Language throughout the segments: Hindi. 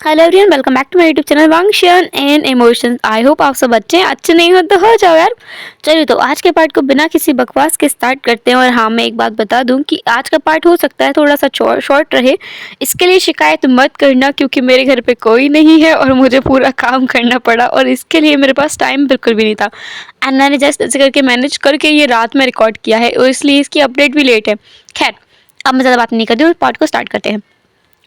Hello everyone, welcome back to my YouTube channel वांगशन एंड इमोशंस। आई होप आप सब अच्छे नहीं हो तो हो जाओ यार। चलिए तो आज के पार्ट को बिना किसी बकवास के स्टार्ट करते हैं। और हाँ, मैं एक बात बता दूं कि आज का पार्ट हो सकता है थोड़ा सा शॉर्ट रहे। इसके लिए शिकायत मत करना, क्योंकि मेरे घर पे कोई नहीं है और मुझे पूरा काम करना पड़ा और इसके लिए मेरे पास टाइम बिल्कुल भी नहीं था। एंड मैंने जस्ट ऐसे करके मैनेज करके ये रात में रिकॉर्ड किया है और इसलिए इसकी अपडेट भी लेट है। खैर, अब मैं ज़्यादा बात नहीं करती हूँ, पार्ट को स्टार्ट करते हैं।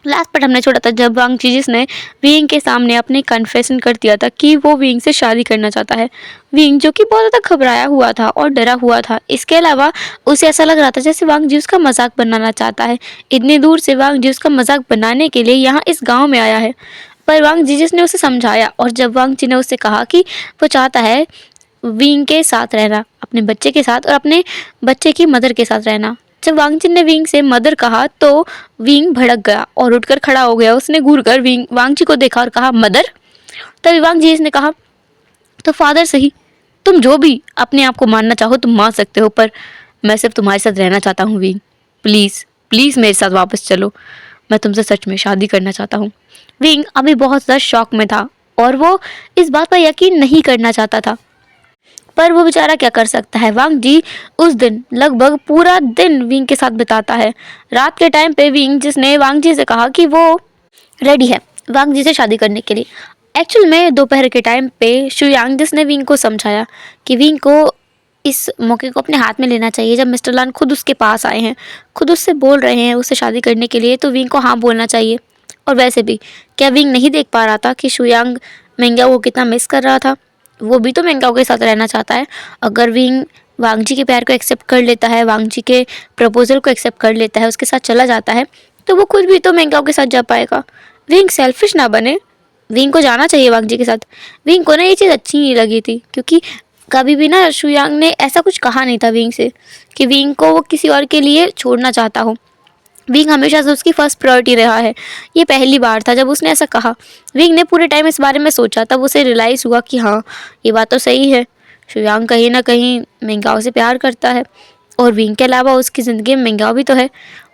लास्ट पार्ट हमने छोड़ा था जब वांग चीजिस ने विंग के सामने अपने कन्फेशन कर दिया था कि वो विंग से शादी करना चाहता है। विंग जो कि बहुत ज़्यादा घबराया हुआ था और डरा हुआ था। इसके अलावा उसे ऐसा लग रहा था जैसे वांग जी उसका मजाक बनाना चाहता है। इतनी दूर से वांग जी उसका मजाक बनाने के लिए यहाँ इस गाँव में आया है। पर वांग जीजिस ने उसे समझाया और जब वांग जी ने उससे कहा कि वो चाहता है विंग के साथ रहना, अपने बच्चे के साथ और अपने बच्चे की मदर के साथ रहना। जब वांगचिन ने विंग से मदर कहा तो विंग भड़क गया और उठकर खड़ा हो गया। उसने घूरकर वांगची को देखा और कहा, मदर? तभी वांग जी ने कहा, तो फादर सही, तुम जो भी अपने आप को मानना चाहो तुम मान सकते हो, पर मैं सिर्फ तुम्हारे साथ रहना चाहता हूँ विंग। प्लीज़ प्लीज़ मेरे साथ वापस चलो, मैं तुमसे सच में शादी करना चाहता हूँ। विंग अभी बहुत ज़्यादा शॉक में था और वो इस बात पर यकीन नहीं करना चाहता था, पर वो बेचारा क्या कर सकता है। वांग जी उस दिन लगभग पूरा दिन विंग के साथ बिताता है। रात के टाइम पे विंग जिसने वांग जी से कहा कि वो रेडी है वांग जी से शादी करने के लिए। एक्चुअल में दोपहर के टाइम पे शुयांग जिसने विंग को समझाया कि विंग को इस मौके को अपने हाथ में लेना चाहिए। जब मिस्टर लान खुद उसके पास आए हैं, खुद उससे बोल रहे हैं उससे शादी करने के लिए, तो विंग को हाँ बोलना चाहिए। और वैसे भी क्या विंग नहीं देख पा रहा था कि शुयांग मेंग्याओ को कितना मिस कर रहा था? वो भी तो मेंग्याओ के साथ रहना चाहता है। अगर विंग वांगजी के प्यार को एक्सेप्ट कर लेता है, वांगजी के प्रपोजल को एक्सेप्ट कर लेता है, उसके साथ चला जाता है, तो वो खुद भी तो मेंग्याओ के साथ जा पाएगा। विंग सेल्फिश ना बने, विंग को जाना चाहिए वांगजी के साथ। विंग को ना ये चीज़ अच्छी नहीं लगी थी, क्योंकि कभी भी ना शुयांग ने ऐसा कुछ कहा नहीं था विंग से कि विंग को वो किसी और के लिए छोड़ना चाहता हो। विंग हमेशा से उसकी फर्स्ट प्रायोरिटी रहा है। ये पहली बार था जब उसने ऐसा कहा। विंग ने पूरे टाइम इस बारे में सोचा, तब उसे रियलाइज़ हुआ कि हाँ, ये बात तो सही है। शुयांग कहीं ना कहीं मेंग्याओ से प्यार करता है और विंग के अलावा उसकी ज़िंदगी में मेंग्याओ भी तो है।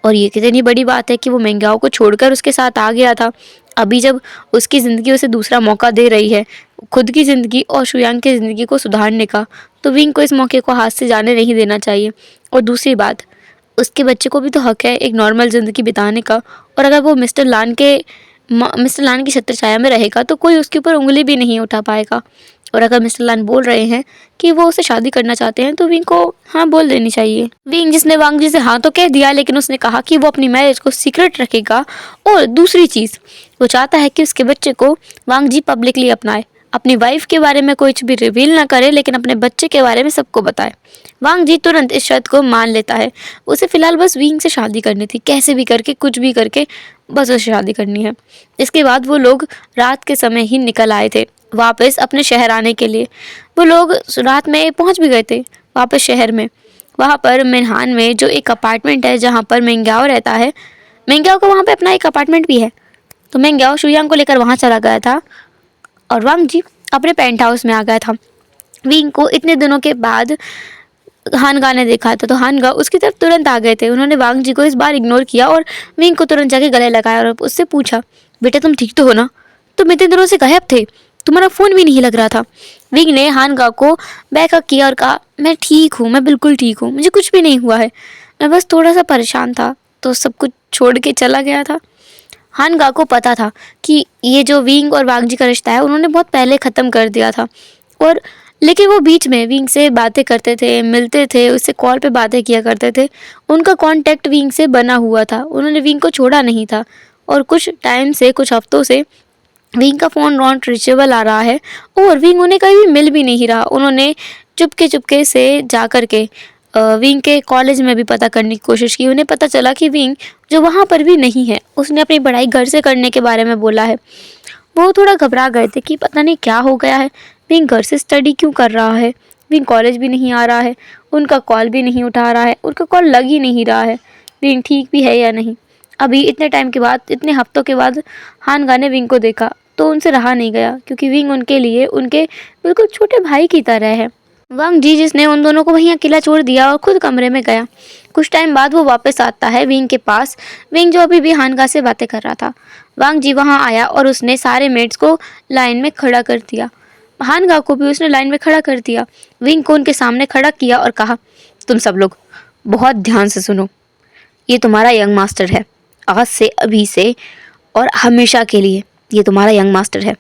और ये कितनी बड़ी बात है कि वो मेंग्याओ को छोड़कर उसके साथ आ गया था। अभी जब उसकी ज़िंदगी उसे दूसरा मौका दे रही है, खुद की ज़िंदगी और शुयांग की ज़िंदगी को सुधारने का, तो विंग को इस मौके को हाथ से जाने नहीं देना चाहिए। और दूसरी बात, उसके बच्चे को भी तो हक है एक नॉर्मल ज़िंदगी बिताने का। और अगर वो मिस्टर लान की छत्रछाया में रहेगा तो कोई उसके ऊपर उंगली भी नहीं उठा पाएगा। और अगर मिस्टर लान बोल रहे हैं कि वो उसे शादी करना चाहते हैं, तो विंग को हाँ बोल देनी चाहिए। विंग जिसने वांग जी से हाँ तो कह दिया, लेकिन उसने कहा कि वो अपनी मैरिज को सीक्रेट रखेगा। और दूसरी चीज़, वो चाहता है कि उसके बच्चे को वांग जी पब्लिकली अपनाए, अपनी वाइफ के बारे में कुछ भी रिवील ना करे, लेकिन अपने बच्चे के बारे में सबको बताए। वांग जी तुरंत इस शर्त को मान लेता है। उसे फिलहाल बस विंग से शादी करनी थी, कैसे भी करके कुछ भी करके बस उसे शादी करनी है। इसके बाद वो लोग रात के समय ही निकल आए थे वापस अपने शहर आने के लिए। वो लोग रात में पहुंच भी गए थे वापस शहर में। वहाँ पर मेनहान में जो एक अपार्टमेंट है जहाँ पर मेंग्याओ रहता है, मेंग्याओ का वहाँ पे अपना एक अपार्टमेंट भी है, तो मेंग्याओ शुयांग को लेकर वहाँ चला गया था और वांग जी अपने पेंट हाउस में आ गया था। विंग को इतने दिनों के बाद हानगा ने देखा था, तो हानगा उसकी तरफ तुरंत आ गए थे। उन्होंने वांग जी को इस बार इग्नोर किया और विंग को तुरंत जाके गले लगाया और उससे पूछा, बेटा तुम ठीक तो हो ना? तुम इतने दिनों से गायब थे, तुम्हारा फ़ोन भी नहीं लग रहा था। विंग ने हानगा को बैकअप किया और कहा, मैं ठीक हूँ, मैं बिल्कुल ठीक हूँ, मुझे कुछ भी नहीं हुआ है, मैं बस थोड़ा सा परेशान था तो सब कुछ छोड़ के चला गया था। हानगा को पता था कि ये जो विंग और वांग जी का रिश्ता है उन्होंने बहुत पहले ख़त्म कर दिया था। और लेकिन वो बीच में विंग से बातें करते थे, मिलते थे, उससे कॉल पे बातें किया करते थे। उनका कांटेक्ट विंग से बना हुआ था, उन्होंने विंग को छोड़ा नहीं था। और कुछ टाइम से, कुछ हफ्तों से विंग का फ़ोन नॉट रीचेबल आ रहा है और विंग उन्हें कहीं भी मिल भी नहीं रहा। उन्होंने चुपके चुपके से जा कर के विंग के कॉलेज में भी पता करने की कोशिश की। उन्हें पता चला कि विंग जो वहाँ पर भी नहीं है, उसने अपनी पढ़ाई घर से करने के बारे में बोला है। वो थोड़ा घबरा गए थे कि पता नहीं क्या हो गया है, विंग घर से स्टडी क्यों कर रहा है, विंग कॉलेज भी नहीं आ रहा है, उनका कॉल भी नहीं उठा रहा है, उनका कॉल लग ही नहीं रहा है, विंग ठीक भी है या नहीं। अभी इतने टाइम के बाद, इतने हफ्तों के बाद हानगा ने विंग को देखा तो उनसे रहा नहीं गया, क्योंकि विंग उनके लिए उनके बिल्कुल छोटे भाई की तरह है। वांग जी जिसने उन दोनों को वहीं अकेला छोड़ दिया और खुद कमरे में गया। कुछ टाइम बाद वो वापस आता है विंग के पास। विंग जो अभी भी हानगा से बातें कर रहा था। वांग जी वहाँ आया और उसने सारे मेट्स को लाइन में खड़ा कर दिया। हानगा को भी उसने लाइन में खड़ा कर दिया। विंग को उनके सामने खड़ा किया और कहा, तुम सब लोग बहुत ध्यान से सुनो। ये तुम्हारा यंग मास्टर है। आज से, अभी से और हमेशा के लिए ये तुम्हारा यंग मास्टर है।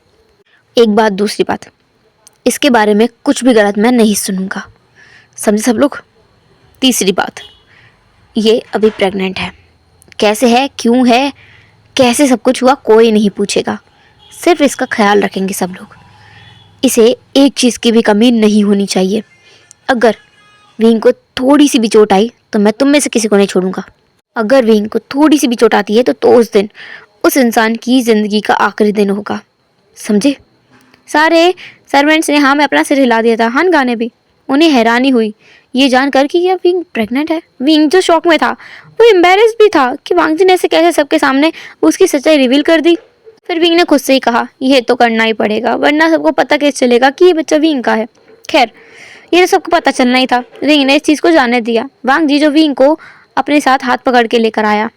एक बात, दूसरी बात, इसके बारे में कुछ भी गलत मैं नहीं सुनूंगा, समझे सब लोग। तीसरी बात, ये अभी प्रेग्नेंट है। कैसे है, क्यों है, कैसे सब कुछ हुआ, कोई नहीं पूछेगा। सिर्फ इसका ख्याल रखेंगे सब लोग। इसे एक चीज़ की भी कमी नहीं होनी चाहिए। अगर विंग को थोड़ी सी भी चोट आई तो मैं तुम में से किसी को नहीं छोड़ूंगा। अगर विंग को थोड़ी सी भी चोट आती है तो उस दिन उस इंसान की ज़िंदगी का आखिरी दिन होगा, समझे। सारे सर्वेंट्स ने हाँ में अपना सिर हिला दिया था। हानगा ने भी। उन्हें हैरानी हुई ये जानकर कि यह विंग प्रेग्नेंट है। विंग जो शॉक में था वो एम्बेरस भी था कि वांग जी ने ऐसे कैसे सबके सामने उसकी सच्चाई रिवील कर दी। फिर विंग ने खुद से ही कहा, यह तो करना ही पड़ेगा, वरना सबको पता कैसे चलेगा कि ये बच्चा विंग का है। खैर, ये तो सबको पता चलना ही था। विंग ने इस चीज़ को जानने दिया। वांग जी जो विंग को अपने साथ हाथ पकड़ के लेकर आया।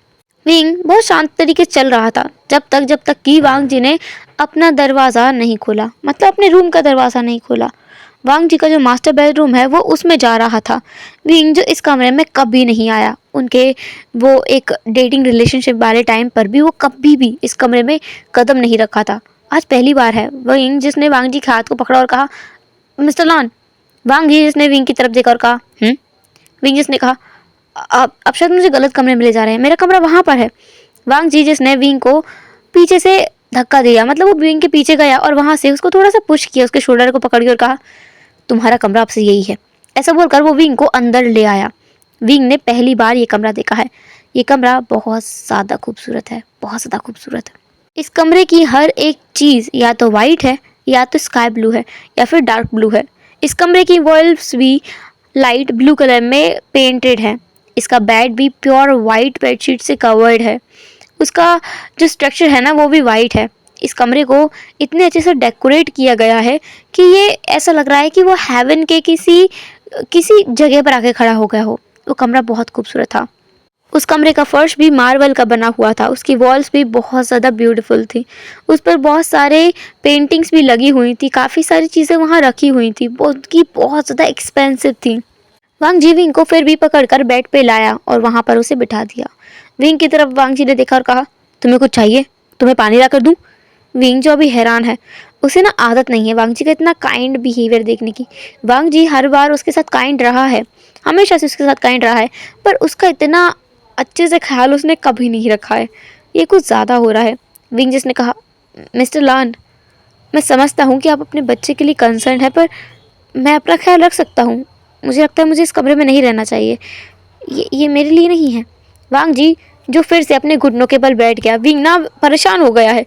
विंग बहुत शांत तरीके से चल रहा था जब तक कि वांग जी ने अपना दरवाज़ा नहीं खोला, मतलब अपने रूम का दरवाज़ा नहीं खोला। वांग जी का जो मास्टर बेडरूम है वो उसमें जा रहा था। विंग जो इस कमरे में कभी नहीं आया। उनके वो एक डेटिंग रिलेशनशिप वाले टाइम पर भी वो कभी भी इस कमरे में कदम नहीं रखा था। आज पहली बार है विंग जिसने वांग जी के हाथ को पकड़ा और कहा, मिस्टर लान। वांग जी जिसने विंग की तरफ देखा और कहा, विंग जिसने कहा, आप शायद मुझे गलत कमरे में ले जा रहे हैं, मेरा कमरा वहाँ पर है। वांग जी जिसने विंग को पीछे से धक्का दिया, मतलब वो विंग के पीछे गया और वहाँ से उसको थोड़ा सा पुश किया, उसके शोल्डर को पकड़ के और कहा, तुम्हारा कमरा आपसे यही है। ऐसा बोलकर वो विंग को अंदर ले आया। विंग ने पहली बार ये कमरा देखा है। ये कमरा बहुत ज़्यादा खूबसूरत है, बहुत ज़्यादा खूबसूरत है। इस कमरे की हर एक चीज़ या तो वाइट है, या तो स्काई ब्लू है, या फिर डार्क ब्लू है। इस कमरे की वॉल्स भी लाइट ब्लू कलर में पेंटेड है। इसका बेड भी प्योर वाइट बेडशीट से कवर्ड है। उसका जो स्ट्रक्चर है ना वो भी वाइट है। इस कमरे को इतने अच्छे से डेकोरेट किया गया है कि ये ऐसा लग रहा है कि वो हेवन के किसी किसी जगह पर आके खड़ा हो गया हो। वो कमरा बहुत खूबसूरत था। उस कमरे का फर्श भी मार्बल का बना हुआ था। उसकी वॉल्स भी बहुत ज़्यादा ब्यूटीफुल थी। उस पर बहुत सारे पेंटिंग्स भी लगी हुई थी। काफ़ी सारी चीज़ें वहाँ रखी हुई थी की बहुत ज़्यादा एक्सपेंसिव थी। वांग जी विंग को फिर भी पकड़कर बेड पे लाया और वहाँ पर उसे बिठा दिया। विंग की तरफ वांग जी ने देखा और कहा, तुम्हें कुछ चाहिए, तुम्हें पानी ला कर दूँ। विंग जो अभी हैरान है, उसे ना आदत नहीं है वांग जी का इतना काइंड बिहेवियर देखने की। वांग जी हर बार उसके साथ काइंड रहा है, हमेशा से उसके साथ काइंड रहा है, पर उसका इतना अच्छे से ख्याल उसने कभी नहीं रखा है। ये कुछ ज़्यादा हो रहा है। विंग जिसने कहा, मिस्टर लान, मैं समझता हूँ कि आप अपने बच्चे के लिए कंसर्न है, पर मैं अपना ख्याल रख सकता हूँ। मुझे लगता है मुझे इस कमरे में नहीं रहना चाहिए। ये मेरे लिए नहीं है। वांग जी जो फिर से अपने घुटनों के बल बैठ गया। विंग ना परेशान हो गया है।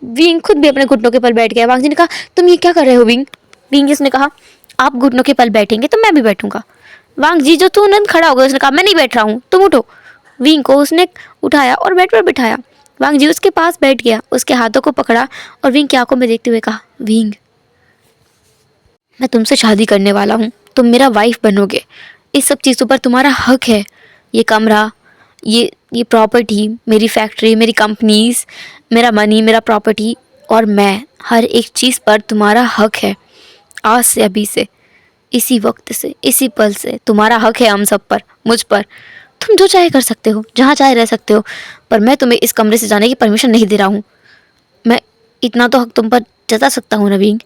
विंग खुद भी अपने घुटनों के बल बैठ गया। वांग जी ने कहा, तुम ये क्या कर रहे हो विंग। विंग जिसने कहा, आप घुटनों के बल बैठेंगे तो मैं भी बैठूंगा। वांग जी जो तुरंत खड़ा हो गया, उसने कहा, मैं नहीं बैठ रहा हूँ, तुम उठो। विंग को उसने उठाया और बेड पर बिठाया। वांग जी उसके पास बैठ गया, उसके हाथों को पकड़ा और विंग की आंखों में देखते हुए कहा, विंग, मैं तुमसे शादी करने वाला हूँ, तुम मेरा वाइफ बनोगे। इस सब चीज़ों पर तुम्हारा हक है। ये कमरा, ये प्रॉपर्टी, मेरी फैक्ट्री, मेरी कंपनीज, मेरा मनी, मेरा प्रॉपर्टी और मैं, हर एक चीज़ पर तुम्हारा हक है। आज से, अभी से, इसी वक्त से, इसी पल से तुम्हारा हक है हम सब पर, मुझ पर। तुम जो चाहे कर सकते हो, जहाँ चाहे रह सकते हो, पर मैं तुम्हें इस कमरे से जाने की परमिशन नहीं दे रहा हूँ। मैं इतना तो हक तुम पर जता सकता हूँ ना विंग,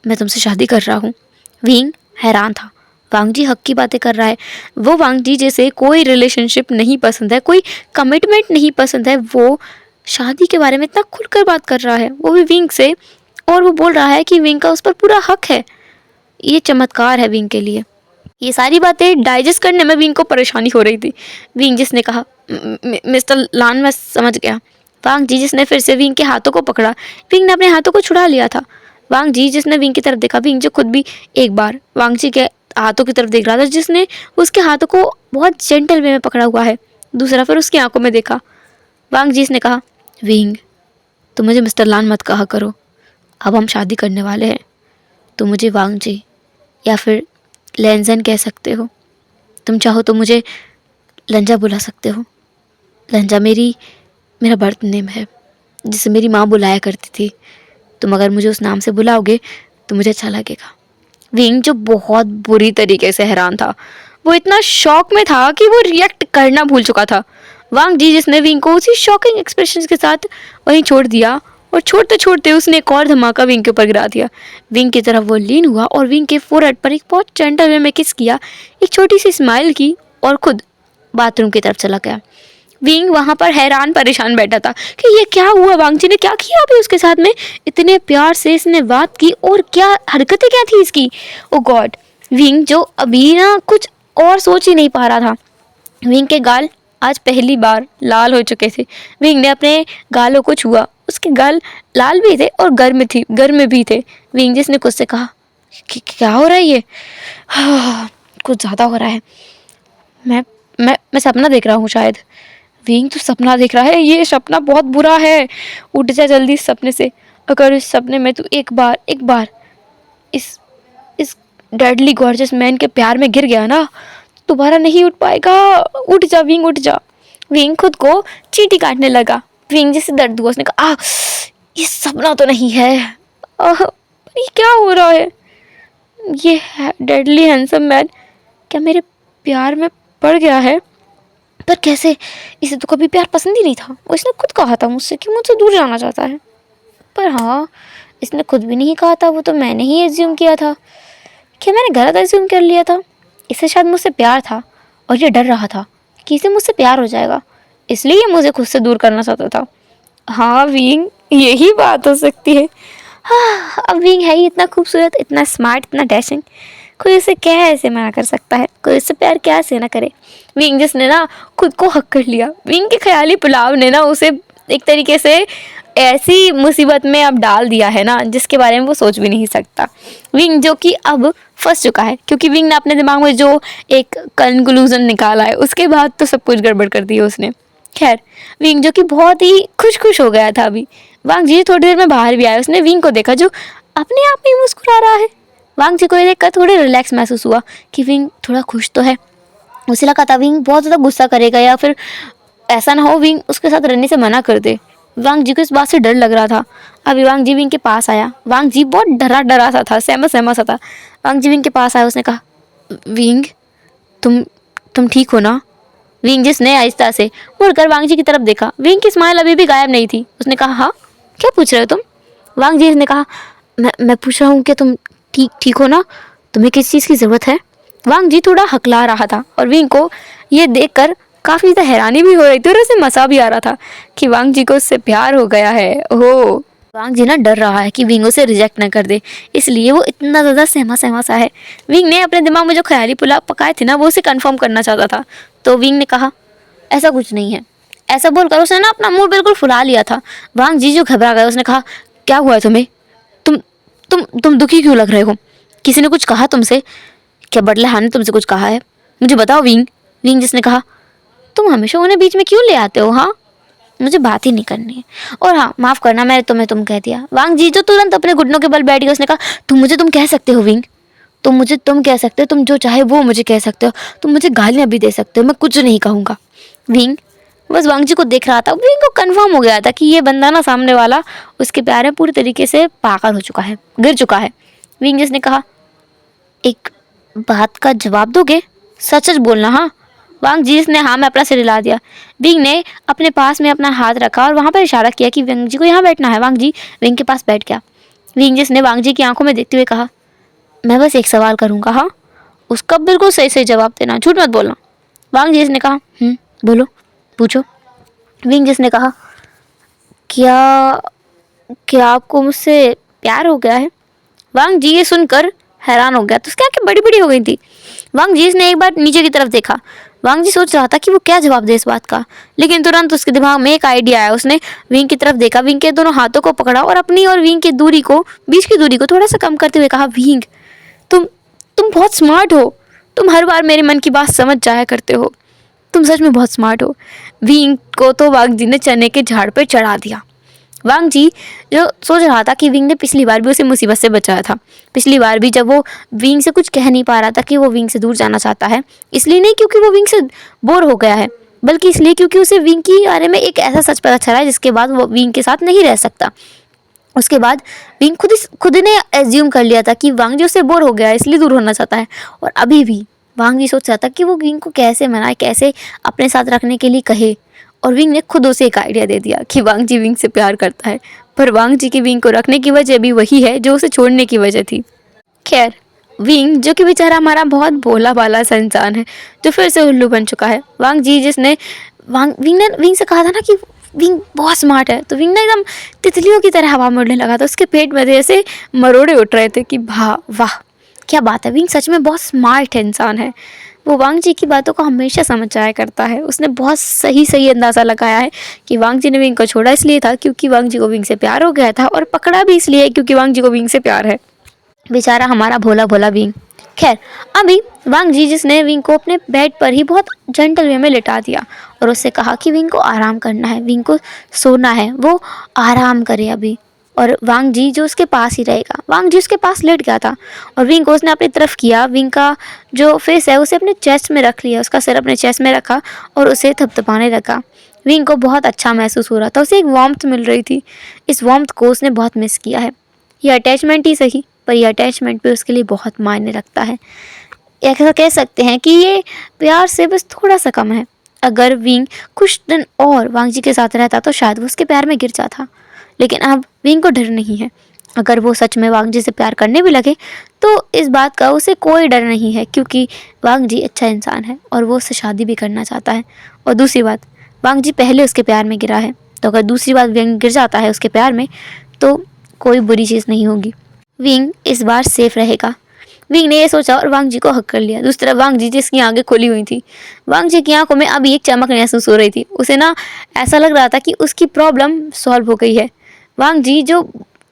मैं तुमसे शादी कर रहा हूँ। विंग हैरान था। वांग जी हक की बातें कर रहा है। वो वांग जी जैसे कोई रिलेशनशिप नहीं पसंद है, कोई कमिटमेंट नहीं पसंद है, वो शादी के बारे में इतना खुलकर बात कर रहा है, वो भी विंग से। और वो बोल रहा है कि विंग का उस पर पूरा हक है। ये चमत्कार है विंग के लिए। ये सारी बातें डाइजेस्ट करने में विंग को परेशानी हो रही थी। विंग जिसने कहा, मिस्टर लान, मैं समझ गया। वांग जी जिसने फिर से विंग के हाथों को पकड़ा। विंग ने अपने हाथों को छुड़ा लिया था। वांग जी जिसने विंग की तरफ देखा। विंग जो खुद भी एक बार वांग जी के हाथों की तरफ देख रहा था, जिसने उसके हाथों को बहुत जेंटल वे में पकड़ा हुआ है। दूसरा फिर उसकी आंखों में देखा। वांग जी ने कहा, विंग, तुम मुझे मिस्टर लान मत कहा करो, अब हम शादी करने वाले हैं। तुम मुझे वांग जी या फिर लेंजन कह सकते हो। तुम चाहो तो मुझे लंजा बुला सकते हो। लंजा मेरा बर्थ नेम है। जिसे मेरी माँ बुलाया करती थी। तुम अगर मुझे उस नाम से बुलाओगे तो मुझे अच्छा लगेगा। विंग जो बहुत बुरी तरीके से हैरान था, वो इतना शॉक में था कि वो रिएक्ट करना भूल चुका था। वांग जी जिसने विंग को उसी शॉकिंग एक्सप्रेशन के साथ वहीं छोड़ दिया, और छोड़ते छोड़ते उसने एक और धमाका विंग के ऊपर गिरा दिया। विंग की तरफ वो लीन हुआ और विंग के फोरहेड पर एक बहुत जेंटल वे में किस किया, एक छोटी सी स्माइल की और खुद बाथरूम की तरफ चला गया। विंग वहाँ पर हैरान परेशान बैठा था कि ये क्या हुआ, वांग जी ने क्या किया अभी उसके साथ में, इतने प्यार से इसने बात की और क्या हरकतें क्या थी इसकी। ओ गॉड, विंग जो अभी ना कुछ और सोच ही नहीं पा रहा था। विंग के गाल आज पहली बार लाल हो चुके थे। विंग ने अपने गालों को छुआ, उसके गाल लाल भी थे और गर्म भी थे। विंग जिसने खुद से कहा क्या हो रहा है ये, कुछ ज़्यादा हो रहा है, मैं सपना देख रहा हूँ शायद। विंग तो सपना देख रहा है, ये सपना बहुत बुरा है, उठ जा जल्दी इस सपने से। अगर इस सपने में तू एक बार इस डेडली गॉर्जियस मैन के प्यार में गिर गया ना, तो दोबारा नहीं उठ पाएगा। उठ जा विंग, उठ जा। विंग खुद को चींटी काटने लगा। विंग जैसे दर्द हुआ, उसने कहा ये सपना तो नहीं है, ये क्या हो रहा है, ये डेडली हैंडसम मैन क्या मेरे प्यार में पड़ गया है, पर कैसे, इसे तो कभी प्यार पसंद ही नहीं था। वो इसने खुद कहा था मुझसे कि मुझसे दूर जाना चाहता है, पर हाँ इसने खुद भी नहीं कहा था, वो तो मैंने ही एज्यूम किया था। क्या मैंने गलत एज्यूम कर लिया था? इसे शायद मुझसे प्यार था और ये डर रहा था कि इसे मुझसे प्यार हो जाएगा, इसलिए ये मुझे खुद से दूर करना चाहता था। हाँ विंग, यही बात हो सकती है। हाँ, अब विंग है ही इतना खूबसूरत, इतना स्मार्ट, इतना डैशिंग, कोई उसे कैसे मना कर सकता है, कोई उससे प्यार कैसे ना करे। विंग जिसने ना खुद को हक कर लिया। विंग के ख्याली पुलाव ने ना उसे एक तरीके से ऐसी मुसीबत में अब डाल दिया है ना, जिसके बारे में वो सोच भी नहीं सकता। विंग जो कि अब फंस चुका है, क्योंकि विंग ने अपने दिमाग में जो एक कंक्लूजन निकाला है, उसके बाद तो सब कुछ गड़बड़ कर दी उसने। खैर, विंग जो कि बहुत ही खुश हो गया था अभी। वांग जी थोड़ी देर में बाहर भी आया, उसने विंग को देखा जो अपने आप में मुस्कुरा रहा है। वांग जी को ये देखकर थोड़े रिलैक्स महसूस हुआ कि विंग थोड़ा खुश तो है। उसे लगा था विंग बहुत ज़्यादा गुस्सा करेगा या फिर ऐसा ना हो विंग उसके साथ रहने से मना कर दे। वांग जी को इस बात से डर लग रहा था। अभी वांग जी विंग के पास आया। वांग जी बहुत डरा सा था, सहमा सा था। वांग जी विंग के पास आया, उसने कहा विंग तुम ठीक हो ना? विंग जिसने आहिस्ता से मुड़कर वांग जी की तरफ देखा। विंग की स्माइल अभी भी गायब नहीं थी। उसने कहा हाँ, क्या पूछ रहे हो तुम? वांग जी ने कहा मैं पूछ रहा हूँ कि तुम ठीक हो ना? तुम्हें किस चीज़ की ज़रूरत है? वांग जी थोड़ा हकला रहा था और विंग को ये देखकर काफ़ी ज़्यादा हैरानी भी हो रही थी और उसे मज़ा भी आ रहा था कि वांग जी को उससे प्यार हो गया है। ओह, वांग जी ना डर रहा है कि विंग उसे रिजेक्ट ना कर दे, इसलिए वो इतना ज़्यादा सहमा सा है। विंग ने अपने दिमाग में जो ख्याली पुलाव पकाए थे ना, वो उसे कंफर्म करना चाहता था। तो विंग ने कहा ऐसा कुछ नहीं है। ऐसा बोलकर उसने ना अपना मुंह बिल्कुल फुला लिया था। वांग जी जो घबरा गया, उसने कहा क्या हुआ है तुम्हें? तुम दुखी क्यों लग रहे हो? किसी ने कुछ कहा तुमसे? क्या बटले हाँ ने तुमसे कुछ कहा है? मुझे बताओ विंग। विंग जिसने कहा तुम हमेशा उन्हें बीच में क्यों ले आते हो? हाँ, मुझे बात ही नहीं करनी है। और हाँ, माफ़ करना मैंने तुम्हें तुम कह दिया। वांग जी जो तुरंत अपने घुटनों के बल बैठ गया, उसने कहा तुम कह सकते हो विंग, तुम मुझे तुम कह सकते हो, तुम जो चाहे वो मुझे कह सकते हो, तुम मुझे गालियाँ भी दे सकते हो, मैं कुछ नहीं कहूँगा। विंग बस वांग जी को देख रहा था। विंग को कंफर्म हो गया था कि ये बंदा ना सामने वाला उसके प्यार में पूरी तरीके से पागल हो चुका है, गिर चुका है। विंग जिसने कहा एक बात का जवाब दोगे? सच सच बोलना हाँ। वांग जी ने हाँ में अपना सिर हिला दिया। विंग ने अपने पास में अपना हाथ रखा और वहाँ पर इशारा किया कि वांग जी को यहाँ बैठना है। वांग जी विंग के पास बैठ गया। विंग जिसने वांग जी की आंखों में देखते हुए कहा मैं बस एक सवाल करूँगा, हाँ, उसका बिल्कुल सही सही जवाब देना, झूठ मत बोलना। वांग जी ने कहा बोलो, पूछो। विंग जिसने कहा क्या आपको मुझसे प्यार हो गया है? वांग जी ये सुनकर हैरान हो गया, तो उसकी आंखें बड़ी बड़ी हो गई थी। वांग जी ने एक बार नीचे की तरफ देखा। वांग जी सोच रहा था कि वो क्या जवाब दे इस बात का, लेकिन तुरंत उसके दिमाग में एक आइडिया आया। उसने विंग की तरफ देखा, विंग के दोनों हाथों को पकड़ा और अपनी और विंग की दूरी को, बीच की दूरी को थोड़ा सा कम करते हुए कहा विंग तुम बहुत स्मार्ट हो, तुम हर बार मेरे मन की बात समझ जाया करते हो, तुम सच में बहुत स्मार्ट हो। विंग को तो वांग जी ने चने के झाड़ पर चढ़ा दिया। वांग जी जो सोच रहा था कि विंग ने पिछली बार भी उसे मुसीबत से बचाया था। पिछली बार भी जब वो विंग से कुछ कह नहीं पा रहा था कि वो विंग से दूर जाना चाहता है, इसलिए नहीं क्योंकि वो विंग से बोर हो गया है, बल्कि इसलिए क्योंकि उसे विंग के बारे में एक ऐसा सच पता चला है जिसके बाद वो विंग के साथ नहीं रह सकता। उसके बाद विंग खुद ने एज्यूम कर लिया था कि वांग जी उससे बोर हो गया है, इसलिए दूर होना चाहता है। और अभी भी वांग जी सोच रहा था कि वो विंग को कैसे मनाए, कैसे अपने साथ रखने के लिए कहे। और विंग ने खुद उसे एक आइडिया दे दिया कि वांग जी विंग से प्यार करता है, पर वांग जी की विंग को रखने की वजह भी वही है जो उसे छोड़ने की वजह थी। खैर, विंग जो कि बेचारा हमारा बहुत भोला भाला सा इंसान है, जो फिर से उल्लू बन चुका है। वांग जी जिसने विंग ने विंग से कहा था ना कि विंग बहुत स्मार्ट है, तो विंग ने एकदम तितलियों की तरह हवा में उड़ने लगा था। उसके पेट में ऐसे मरोड़े उठ रहे थे कि वाह क्या बात है, विंग सच में बहुत स्मार्ट है, इंसान है। वो वांग जी की बातों को हमेशा समझ जाया करता है। उसने बहुत सही अंदाज़ा लगाया है कि वांग जी ने विंग को छोड़ा इसलिए था क्योंकि वांग जी को विंग से प्यार हो गया था, और पकड़ा भी इसलिए क्योंकि वांग जी को विंग से प्यार है। बेचारा हमारा भोला भोला विंग। खैर, अभी वांग जी जिसने विंग को अपने बेड पर ही बहुत जेंटल वे में लिटा दिया और उससे कहा कि विंग को आराम करना है, विंग को सोना है, वो आराम करे अभी। और वांग जी जो उसके पास ही रहेगा। वांग जी उसके पास लेट गया था और विंग को उसने अपनी तरफ किया। विंग का जो फेस है उसे अपने चेस्ट में रख लिया, उसका सिर अपने चेस्ट में रखा और उसे थपथपाने लगा। विंग को बहुत अच्छा महसूस हो रहा था, उसे एक वार्मथ मिल रही थी। इस वार्मथ को उसने बहुत मिस किया है। ये अटैचमेंट ही सही, पर यह अटैचमेंट भी उसके लिए बहुत मायने रखता है। ऐसा कह सकते हैं कि ये प्यार से बस थोड़ा सा कम है। अगर विंग कुछ दिन और वांग जी के साथ रहता तो शायद वो उसके प्यार में गिर जाता, लेकिन अब विंग को डर नहीं है। अगर वो सच में वांग जी से प्यार करने भी लगे तो इस बात का उसे कोई डर नहीं है, क्योंकि वांग जी अच्छा इंसान है और वो उससे शादी भी करना चाहता है। और दूसरी बात, वांग जी पहले उसके प्यार में गिरा है, तो अगर दूसरी बार विंग गिर जाता है उसके प्यार में तो कोई बुरी चीज़ नहीं होगी। विंग इस बार सेफ रहेगा। विंग ने ये सोचा और वांग जी को हक कर लिया। दूसरी तरफ वांग जी जिसकी आंखें खुली हुई थी, वांग जी की आंखों में अभी एक चमक महसूस हो रही थी। उसे ना ऐसा लग रहा था कि उसकी प्रॉब्लम सॉल्व हो गई है। वांग जी जो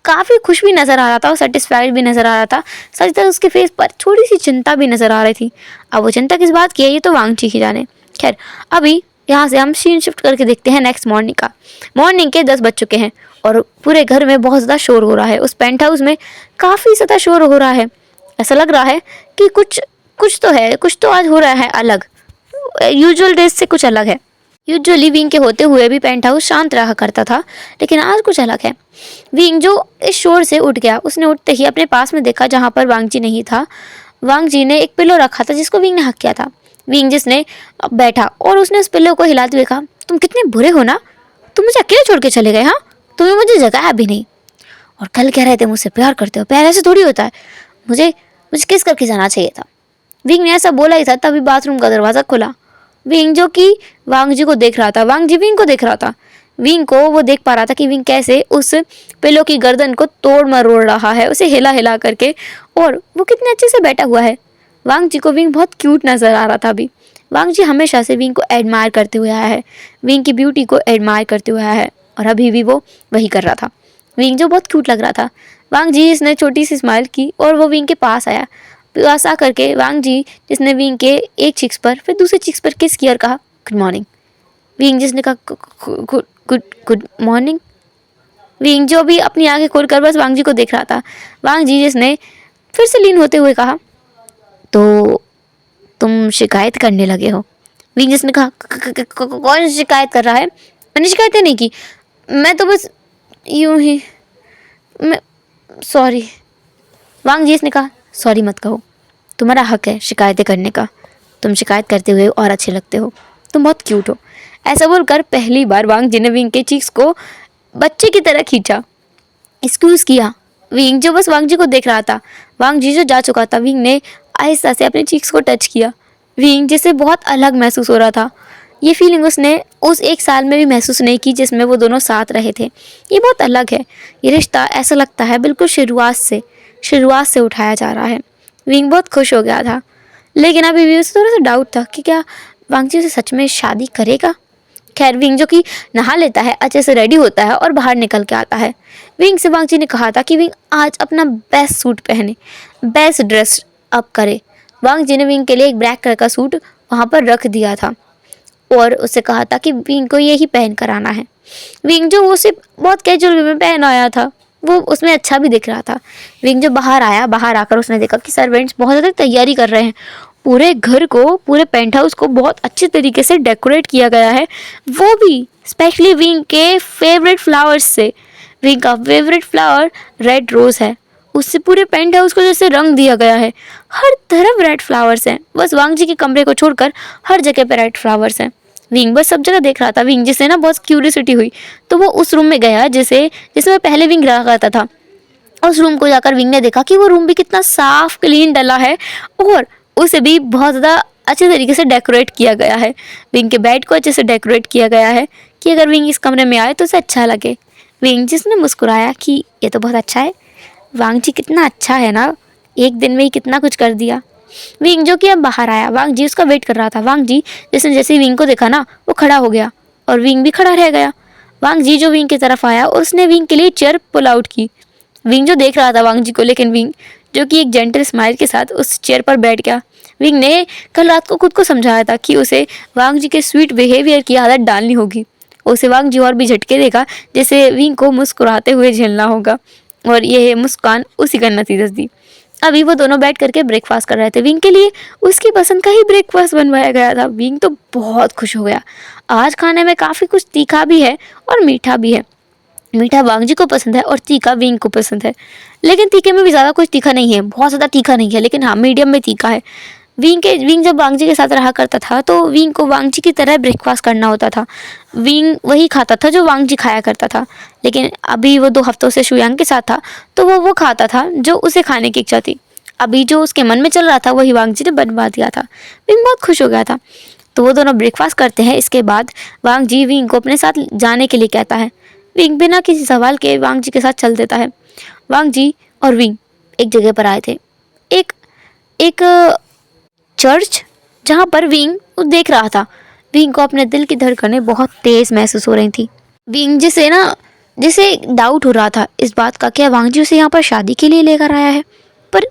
काफ़ी खुश भी नज़र आ रहा था और सेटिस्फाइड भी नज़र आ रहा था, साथ ही साथ उसके फेस पर थोड़ी सी चिंता भी नज़र आ रही थी। अब वो चिंता किस बात की है ये तो वांग जी ही जाने। खैर, अभी यहाँ से हम सीन शिफ्ट करके देखते हैं नेक्स्ट मॉर्निंग का। मॉर्निंग के 10 बज चुके हैं और पूरे घर में बहुत ज़्यादा शोर हो रहा है। उस पेंट हाउस में काफ़ी ज़्यादा शोर हो रहा है। ऐसा लग रहा है कि कुछ तो है, कुछ तो आज हो रहा है अलग, यूजुअल डेज से कुछ अलग है। यूजुअली विंग के होते हुए भी पेंट हाउस शांत रहा करता था, लेकिन आज कुछ अलग है। विंग जो इस शोर से उठ गया, उसने उठते ही अपने पास में देखा जहाँ पर वांग जी नहीं था। वांग जी ने एक पिलो रखा था जिसको विंग ने हक किया था। विंग जिसने बैठा और उसने उस पिलो को हिलाते हुए कहा, तुम कितने बुरे हो ना, तुम मुझे अकेले छोड़ के चले गए। हाँ, तुम्हें मुझे जगाया भी नहीं, और कल कह रहे थे मुझसे प्यार करते हो, प्यार ऐसे थोड़ी होता है, मुझे मुझे किस करके जाना चाहिए था। विंग ने ऐसा बोला ही था तभी बाथरूम का दरवाज़ा खुला। विंग जो कि वांग जी को देख रहा था, वांग जी विंग को देख रहा था। विंग को वो देख पा रहा था कि विंग कैसे उस पिलो की गर्दन को तोड़ मरोड़ रहा है, उसे हिला हिला करके, और वो कितने अच्छे से बैठा हुआ है। वांग जी को विंग बहुत क्यूट नज़र आ रहा था अभी। वांग जी हमेशा से विंग को एडमायर करते हुए आया है, विंग की ब्यूटी को एडमायर करते हुए आया है, और अभी भी वो वही कर रहा था। विंग जो बहुत क्यूट लग रहा था। वांग जी इसने छोटी सी स्माइल की और वो विंग के पास आया। पास आ करके वांग जी जिसने विंग के एक चिक्स पर फिर दूसरे चिक्स पर किस किया और कहा गुड मॉर्निंग। विंग जिसने कहा good good good morning. Wing जो भी अपनी आंखें खोलकर बस वांग जी को देख रहा था। वांग जी जिसने फिर से लीन होते हुए कहा, तो तुम शिकायत करने लगे हो। विंग जिसने कहा कौन शिकायत कर रहा है, मैंने शिकायतें नहीं की, मैं तो बस यूं ही, मैं सॉरी। वांग जी ने कहा, सॉरी मत कहो, तुम्हारा हक है शिकायतें करने का, तुम शिकायत करते हुए और अच्छे लगते हो, तुम बहुत क्यूट हो। ऐसा बोलकर पहली बार वांग जी ने विंग के चीक्स को बच्चे की तरह खींचा, एक्सक्यूज़ किया। विंग जो बस वांग जी को देख रहा था। वांग जी जो जा चुका था, विंग ने आहिस्ता से अपने चीक्स को टच किया। विंग जिसे बहुत अलग महसूस हो रहा था। ये फीलिंग उसने उस एक साल में भी महसूस नहीं की जिसमें वो दोनों साथ रहे थे। ये बहुत अलग है। ये रिश्ता ऐसा लगता है बिल्कुल शुरुआत से उठाया जा रहा है। विंग बहुत खुश हो गया था, लेकिन अभी भी उसे थोड़ा सा डाउट था कि क्या वांग जी उसे सच में शादी करेगा। खैर, विंग जो कि नहा लेता है, अच्छे से रेडी होता है और बाहर निकल के आता है। विंग से वांग जी ने कहा था कि विंग आज अपना बेस्ट सूट पहने, बेस्ट ड्रेस अप करे। वांग जी ने विंग के लिए एक ब्लैक कलर का सूट वहाँ पर रख दिया था और उससे कहा था कि विंग को यही पहन कर आना है। विंग जो वो सिर्फ बहुत कैजुअल वे में पहन आया था, वो उसमें अच्छा भी दिख रहा था। विंग जो बाहर आया, बाहर आकर उसने देखा कि सर्वेंट्स बहुत ज़्यादा तैयारी कर रहे हैं पूरे घर को, पूरे पेंट हाउस को बहुत अच्छे तरीके से डेकोरेट किया गया है, वो भी स्पेशली विंग के फेवरेट फ्लावर्स से। विंग का फेवरेट फ्लावर रेड रोज है, उससे पूरे पेंट हाउस को जैसे रंग दिया गया है। हर तरफ रेड फ्लावर्स हैं, बस वांग जी के कमरे को छोड़कर हर जगह पे रेड फ्लावर्स हैं। विंग बस सब जगह देख रहा था। विंग जिसे ना बहुत क्यूरियोसिटी हुई, तो वो उस रूम में गया जिसमें पहले विंग रहा करता था। उस रूम को जाकर विंग ने देखा कि वो रूम भी कितना साफ क्लीन डला है और उसे भी बहुत ज़्यादा अच्छे तरीके से डेकोरेट किया गया है। विंग के बेड को अच्छे से डेकोरेट किया गया है कि अगर विंग इस कमरे में आए तो उसे अच्छा लगे। विंग जिसने मुस्कुराया कि ये तो बहुत अच्छा है, वांग जी कितना अच्छा है ना, एक दिन में ही कितना कुछ कर दिया। विंग जो कि अब बाहर आया, वांग जी उसका वेट कर रहा था। वांग जी जिसने जैसे ही विंग को देखा ना, वो खड़ा हो गया और विंग भी खड़ा रह गया। वांग जी जो विंग की तरफ आया, उसने विंग के लिए चेयर पुल आउट की। विंग जो देख रहा था वांग जी को, लेकिन विंग जो कि एक जेंटल स्माइल के साथ उस चेयर पर बैठ गया। विंग ने कल रात को खुद को समझाया था कि उसे वांग जी के स्वीट बिहेवियर की आदत डालनी होगी। उसे वांग जी और भी झटके देगा, जैसे विंग को मुस्कुराते हुए झेलना होगा, और यह मुस्कान उसी का नतीजा दी। अभी वो दोनों बैठ करके ब्रेकफास्ट कर रहे थे। विंग के लिए उसकी पसंद का ही ब्रेकफास्ट बनवाया गया था। विंग तो बहुत खुश हो गया। आज खाने में काफ़ी कुछ तीखा भी है और मीठा भी है। मीठा वांग जी को पसंद है और तीखा विंग को पसंद है, लेकिन तीखे में भी ज़्यादा कुछ तीखा नहीं है, बहुत ज़्यादा तीखा नहीं है, लेकिन हाँ मीडियम में तीखा है। विंग जब वांग जी के साथ रहा करता था तो विंग को वांग जी की तरह ब्रेकफास्ट करना होता था। विंग वही खाता था जो वांग जी खाया करता था, लेकिन अभी वो 2 हफ्तों से शुयांग के साथ था, तो वो खाता था जो उसे खाने की इच्छा थी। अभी जो उसके मन में चल रहा था वही वांग जी ने बनवा दिया था। विंग बहुत खुश हो गया था। तो वो दोनों ब्रेकफास्ट करते हैं। इसके बाद वांग जी विंग को अपने साथ जाने के लिए कहता है। विंग बिना किसी सवाल के वांग जी के साथ चल देता है। वांग जी और विंग एक जगह पर आए थे, एक एक चर्च, जहाँ पर विंग देख रहा था। विंग को अपने दिल की धड़कनें बहुत तेज महसूस हो रही थी। विंग जिसे डाउट हो रहा था इस बात का, क्या वांग जी उसे यहाँ पर शादी के लिए लेकर आया है। पर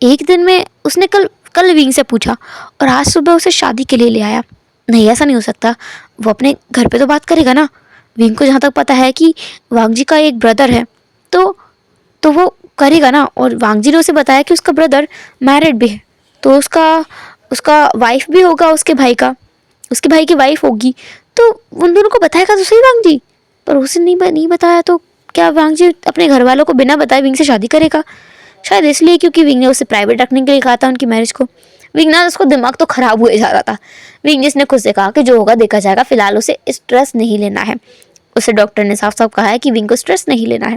एक दिन में उसने कल विंग से पूछा और आज सुबह उसे शादी के लिए ले आया। नहीं, ऐसा नहीं हो सकता, वो अपने घर पे तो बात करेगा ना। विंग को जहाँ तक पता है कि वांग जी का एक ब्रदर है, तो वो करेगा ना। और वांग जी ने उसे बताया कि उसका ब्रदर मैरिड भी है, तो उसका वाइफ भी होगा, उसके भाई की वाइफ होगी, तो उन दोनों को बताएगा तो सही वांग जी। पर उसे नहीं बताया तो क्या वांग जी अपने घर वालों को बिना बताए विंग से शादी करेगा? शायद इसलिए क्योंकि विंग ने उसे प्राइवेट रखने के लिए कहा था उनकी मैरिज को। विंग ना, उसको दिमाग तो खराब हुए जा रहा था। विंग जिसने खुद से कहा कि जो होगा देखा जाएगा, फिलहाल उसे स्ट्रेस नहीं लेना है। उसे डॉक्टर ने साफ साफ कहा है कि विंग को स्ट्रेस नहीं लेना है।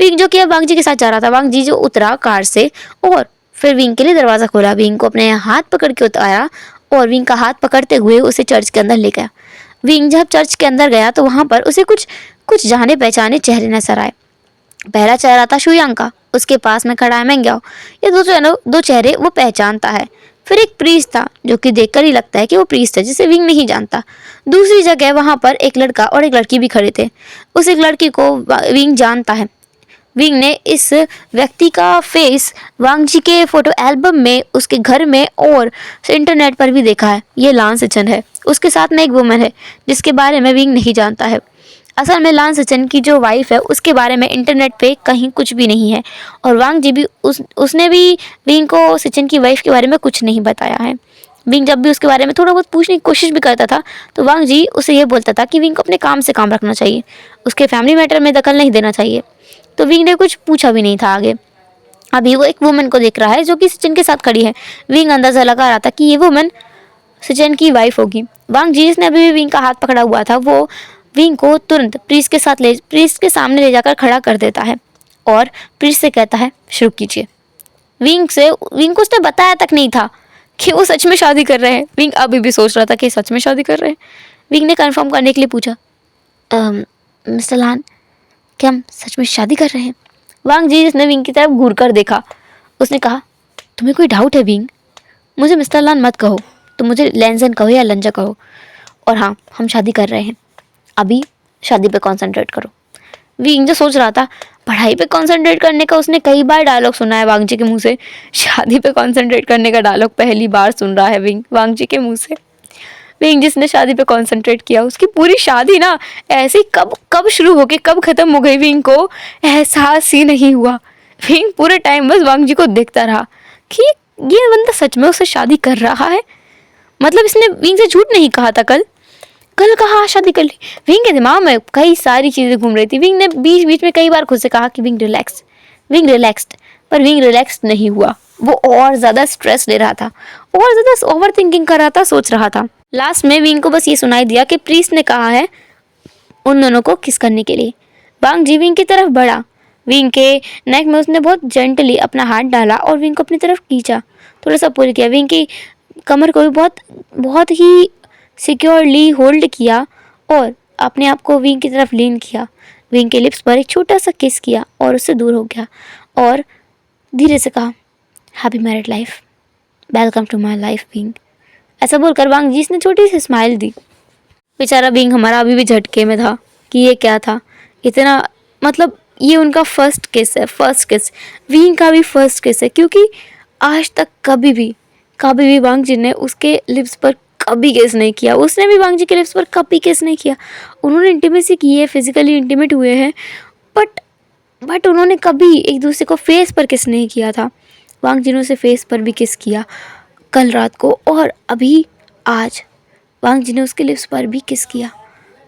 विंग जो कि अब वांग जी के साथ जा रहा था। वांग जी जो उतरा कार से और फिर विंग के लिए दरवाज़ा खोला। विंग को अपने हाथ पकड़ के उतारा और विंग का हाथ पकड़ते हुए उसे चर्च के अंदर ले गया। विंग जब चर्च के अंदर गया तो वहाँ पर उसे कुछ जाने पहचाने चेहरे नजर आए। पहला चेहरा था शुयांग का, उसके पास में खड़ा है मेंग्याओ। ये दो चेहरे वो पहचानता है। फिर एक प्रीस्ट था जो कि देखकर ही लगता है कि वो प्रीस्ट है, जिसे विंग नहीं जानता। दूसरी जगह वहाँ पर एक लड़का और एक लड़की भी खड़े थे। उस एक लड़की को विंग जानता है। विंग ने इस व्यक्ति का फेस वांग जी के फोटो एल्बम में, उसके घर में और इंटरनेट पर भी देखा है। ये लान सिचन है। उसके साथ में एक वुमन है जिसके बारे में विंग नहीं जानता है। असल में लान सिचन की जो वाइफ है उसके बारे में इंटरनेट पे कहीं कुछ भी नहीं है, और वांग जी भी उसने भी विंग को सिचन की वाइफ के बारे में कुछ नहीं बताया है। विंग जब भी उसके बारे में थोड़ा बहुत पूछने की कोशिश भी करता था तो वांग जी उसे ये बोलता था कि विंग को अपने काम से काम रखना चाहिए, उसके फैमिली मैटर में दखल नहीं देना चाहिए। तो विंग ने कुछ पूछा भी नहीं था आगे। अभी वो एक वुमन को देख रहा है जो कि सिचन के साथ खड़ी है। विंग अंदाजा लगा रहा था कि ये वुमन सिचन की वाइफ होगी। वांग जी जिसने अभी भी विंग का हाथ पकड़ा हुआ था, वो विंग को तुरंत प्रीस्ट के सामने ले जाकर खड़ा कर देता है और प्रीस्ट से कहता है शुरू कीजिए। विंग को उसने बताया तक नहीं था कि वो सच में शादी कर रहे हैं। विंग अभी भी सोच रहा था कि सच में शादी कर रहे हैं। विंग ने कंफर्म करने के लिए पूछा, मिस्टर लान, क्या हम सच में शादी कर रहे हैं? वांग जी जिसने विंग की तरफ घूर कर देखा, उसने कहा, तुम्हें कोई डाउट है विंग? मुझे मिस्टर लान मत कहो, तुम मुझे लेंजन कहो या लंजा कहो। और हाँ, हम शादी कर रहे हैं। अभी शादी पे कंसंट्रेट करो। विंग जो सोच रहा था, पढ़ाई पे कंसंट्रेट करने का उसने कई बार डायलॉग सुना है वांग जी के मुंह से, शादी पे कंसंट्रेट करने का डायलॉग पहली बार सुन रहा है विंग वांग जी के मुंह से। विंग जिसने शादी पे कंसंट्रेट किया, उसकी पूरी शादी ना ऐसे कब शुरू होके कब खत्म हो गई विंग को एहसास ही नहीं हुआ। विंग पूरे टाइम बस वांग जी को देखता रहा कि ये बंदा सच में उससे शादी कर रहा है? मतलब इसने विंग से झूठ नहीं कहा था कल कहा शादी कर ली। विंग के दिमाग में कई सारी चीज़ें घूम रही थी। विंग ने बीच बीच में कई बार खुद से कहा कि विंग रिलैक्स्ड, पर विंग रिलैक्स्ड नहीं हुआ। वो और ज़्यादा स्ट्रेस ले रहा था, और ज़्यादा ओवर थिंकिंग कर रहा था, सोच रहा था। लास्ट में विंग को बस ये सुनाई दिया कि प्रीस्ट ने कहा है उन दोनों को किस करने के लिए। वांग जी विंग की तरफ बढ़ा, विंग के नेक में उसने बहुत जेंटली अपना हाथ डाला और विंग को अपनी तरफ खींचा, थोड़ा सा पुल किया। विंग की कमर को भी बहुत ही सिक्योरली होल्ड किया और अपने आप को विंग की तरफ लीन किया। विंग के लिप्स पर एक छोटा सा किस किया और उससे दूर हो गया और धीरे से कहा, happy married life, welcome to my life wing. ऐसा बोलकर वांग जी ने छोटी सी स्माइल दी। बेचारा विंग हमारा अभी भी झटके में था कि ये क्या था इतना, मतलब ये उनका फर्स्ट किस है, फर्स्ट किस, विंग का भी फर्स्ट किस है, क्योंकि आज तक कभी भी वांग जी ने उसके लिप्स पर कभी किस नहीं किया, उसने भी वांग जी के लिप्स पर कभी किस नहीं किया। उन्होंने इंटीमेसी की है, फिजिकली इंटीमेट हुए हैं, बट उन्होंने कभी एक दूसरे को फेस पर किस नहीं किया था। वांग जी ने उसे फेस पर भी किस किया कल रात को, और अभी आज वांग जी ने उसके लिप्स पर भी किस किया।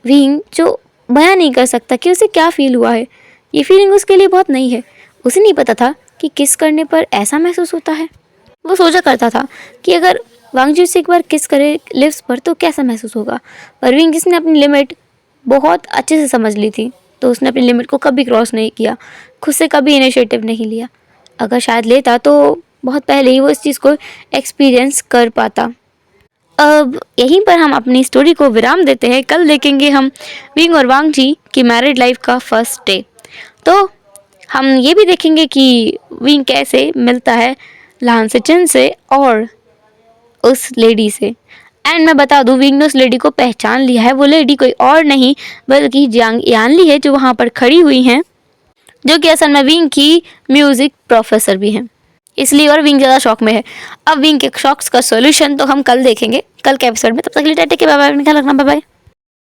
विंग जो बयान नहीं कर सकता कि उसे क्या फील हुआ है, ये फीलिंग उसके लिए बहुत नई है। उसे नहीं पता था कि किस करने पर ऐसा महसूस होता है। वो सोचा करता था कि अगर वांग जी से एक बार किस करे लिप्स पर तो कैसा महसूस होगा, पर विंग जिसने अपनी लिमिट बहुत अच्छे से समझ ली थी, तो उसने अपनी लिमिट को कभी क्रॉस नहीं किया, खुद से कभी इनिशिएटिव नहीं लिया। अगर शायद लेता तो बहुत पहले ही वो इस चीज़ को एक्सपीरियंस कर पाता। अब यहीं पर हम अपनी स्टोरी को विराम देते हैं। कल देखेंगे हम विंग और वांग जी की मैरिड लाइफ का फर्स्ट डे। तो हम ये भी देखेंगे कि विंग कैसे मिलता है लान से चिन से और उस लेडी से। एंड मैं बता दूं, विंग ने उस लेडी को पहचान लिया है। वो लेडी कोई और नहीं बल्कि जियांग यानली है, जो वहाँ पर खड़ी हुई हैं, जो कि असल में विंग की म्यूज़िक प्रोफेसर भी हैं। इसलिए और विंग ज़्यादा शॉक में है। अब विंग के शॉक्स का सॉल्यूशन तो हम कल देखेंगे, कल के एपिसोड में। तब तक के लिए टाटा के बाय बाय, ख्याल रखना, बाय बाय।